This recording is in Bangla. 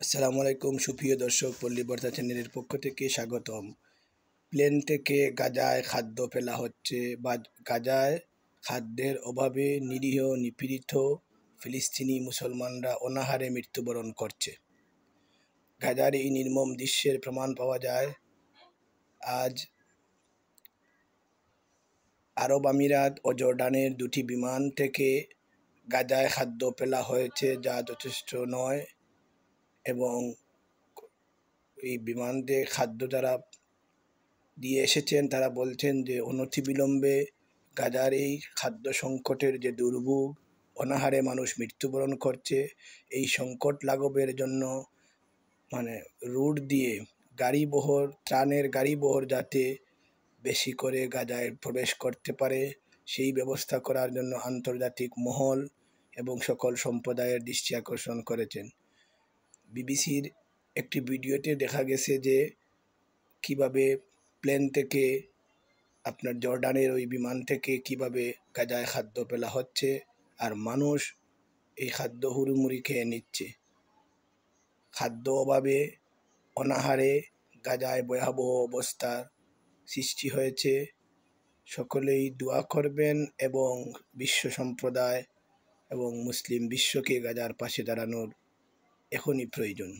আসসালামু আলাইকুম সুপ্রিয় দর্শক, পল্লী বার্তা চ্যানেলের পক্ষ থেকে স্বাগতম। প্লেন থেকে গাজায় খাদ্য ফেলা হচ্ছে বা গাজায় খাদ্যের অভাবে নিরীহ নিপীড়িত ফিলিস্তিনি মুসলমানরা অনাহারে মৃত্যুবরণ করছে। গাজার এই নির্মম দৃশ্যের প্রমাণ পাওয়া যায় আজ আরব আমিরাত ও জর্ডানের দুটি বিমান থেকে গাজায় খাদ্য ফেলা হয়েছে, যা যথেষ্ট নয়, এবং এই বিমান দিয়ে খাদ্য যারা দিয়ে এসেছেন তারা বলছেন যে অনতিবিলম্বে গাজার এই খাদ্য সংকটের যে দুর্ভোগ, অনাহারে মানুষ মৃত্যুবরণ করছে, এই সংকট লাঘবের জন্য রুট দিয়ে ত্রাণের গাড়িবহর যাতে বেশি করে গাজায় প্রবেশ করতে পারে সেই ব্যবস্থা করার জন্য আন্তর্জাতিক মহল এবং সকল সম্প্রদায়ের দৃষ্টি আকর্ষণ করেছেন। বিবিসির একটি ভিডিওতে দেখা গেছে যে কিভাবে প্লেন থেকে জর্ডানের ওই বিমান থেকে কিভাবে গাজায় খাদ্য ফেলা হচ্ছে আর মানুষ এই খাদ্য হুড়ুমুড়ি খেয়ে নিচ্ছে। খাদ্য অভাবে অনাহারে গাজায় ভয়াবহ অবস্থার সৃষ্টি হয়েছে। সকলেই দোয়া করবেন এবং বিশ্ব সম্প্রদায় এবং মুসলিম বিশ্বকে গাজার পাশে দাঁড়ানোর এখনই প্রয়োজন।